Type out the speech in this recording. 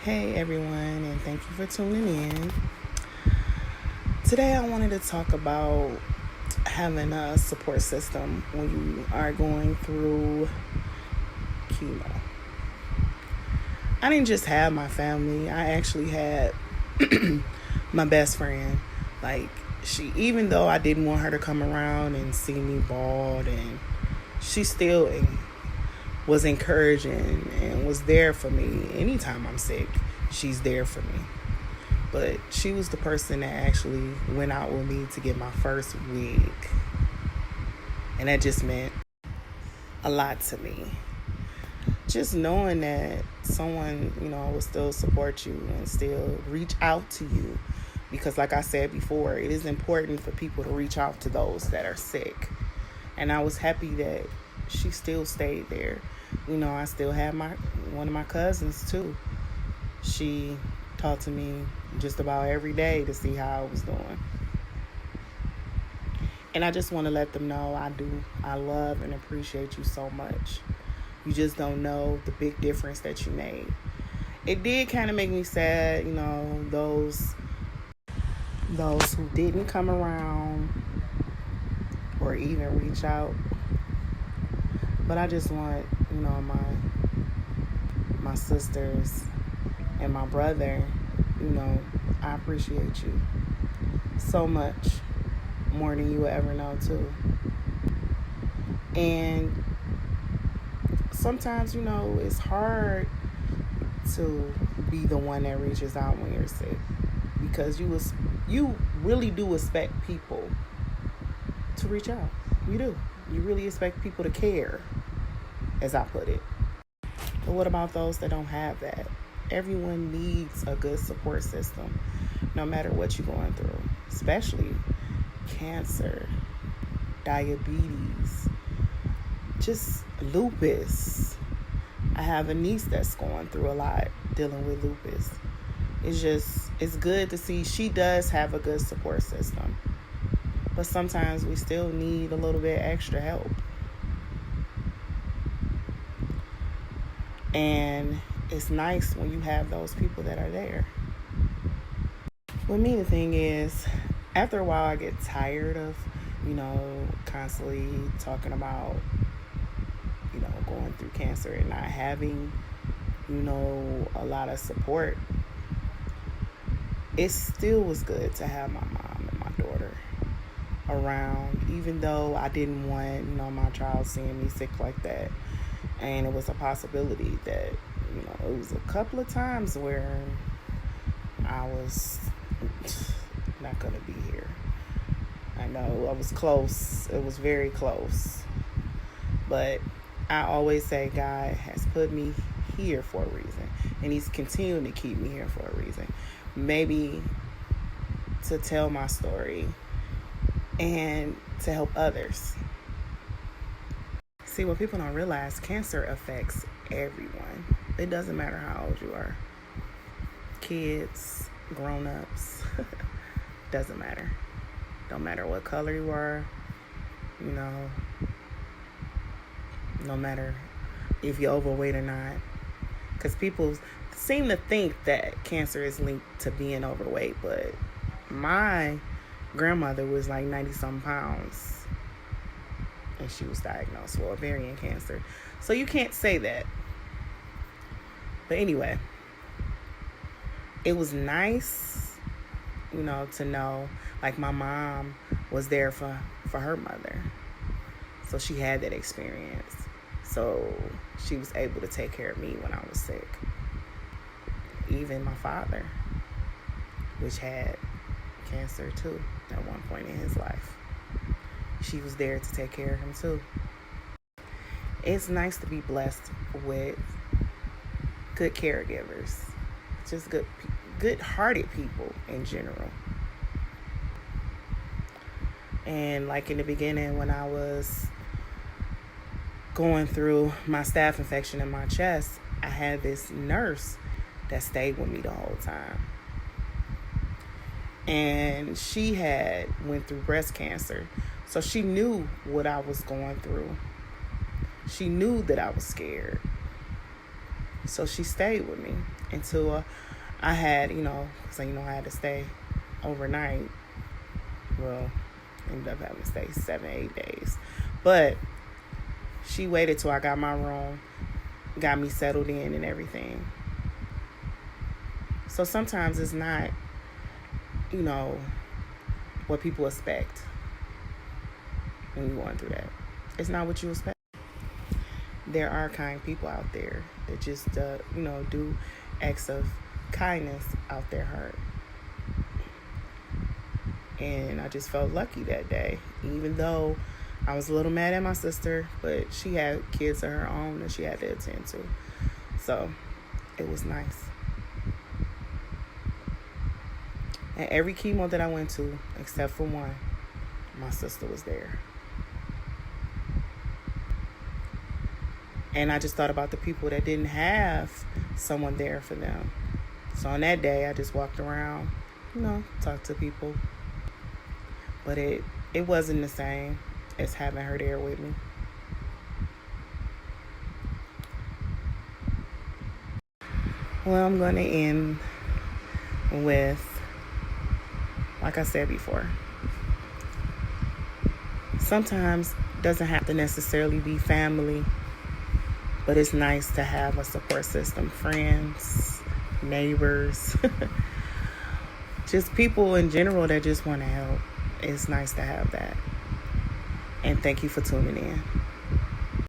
Hey everyone, and thank you for tuning in. Today I wanted to talk about having a support system when you are going through chemo. I didn't just have my family, I actually had my best friend. Like, even though I didn't want her to come around and see me bald, and she still was encouraging and was there for me anytime I'm sick. She's there for me. But she was the person that actually went out with me to get my first wig. And that just meant a lot to me. Just knowing that someone, will still support you and still reach out to you. Because like I said before, it is important for people to reach out to those that are sick. And I was happy that she still stayed there. I still have one of my cousins too. She talked to me just about every day to see how I was doing. And I just want to let them know I love and appreciate you so much. You just don't know the big difference that you made. It did kind of make me sad, those who didn't come around or even reach out. But I just want, my sisters and my brother, I appreciate you so much, more than you will ever know too. And sometimes, it's hard to be the one that reaches out when you're sick, because you really do expect people to reach out. You do. You really expect people to care, as I put it. But what about those that don't have that? Everyone needs a good support system, no matter what you're going through, especially cancer, diabetes, just lupus. I have a niece that's going through a lot dealing with lupus. It's good to see she does have a good support system. But sometimes we still need a little bit extra help. And it's nice when you have those people that are there. With me, the thing is, after a while, I get tired of, constantly talking about, going through cancer and not having, a lot of support. It still was good to have my mom and my daughter around, even though I didn't want, my child seeing me sick like that. And it was a possibility that, it was a couple of times where I was not going to be here. I know I was close. It was very close. But I always say God has put me here for a reason. And He's continuing to keep me here for a reason. Maybe to tell my story and to help others. See, what people don't realize, cancer affects everyone. It doesn't matter how old you are. Kids, grown-ups, doesn't matter. Don't matter what color you are, no matter if you're overweight or not. Because people seem to think that cancer is linked to being overweight, but my grandmother was like 90-something pounds. And she was diagnosed with ovarian cancer. So you can't say that. But anyway, it was nice, to know, like, my mom was there for her mother. So she had that experience. So she was able to take care of me when I was sick. Even my father, which had cancer too at one point in his life. She was there to take care of him too. It's nice to be blessed with good caregivers, just good-hearted people in general. And like in the beginning, when I was going through my staph infection in my chest, I had this nurse that stayed with me the whole time. And she had went through breast cancer. So she knew what I was going through. She knew that I was scared. So she stayed with me. until I had, because I had to stay overnight. Well, ended up having to stay 7, 8 days. But she waited till I got my room, got me settled in and everything. So sometimes it's not, what people expect when you're going through that. It's not what you expect. There are kind people out there that just, do acts of kindness out their heart. And I just felt lucky that day, even though I was a little mad at my sister, but she had kids of her own that she had to attend to. So it was nice. And every chemo that I went to, except for one, my sister was there. And I just thought about the people that didn't have someone there for them. So on that day, I just walked around, talked to people. But it wasn't the same as having her there with me. Well, I'm going to end with, like I said before, sometimes it doesn't have to necessarily be family, but it's nice to have a support system, friends, neighbors, just people in general that just want to help. It's nice to have that. And thank you for tuning in.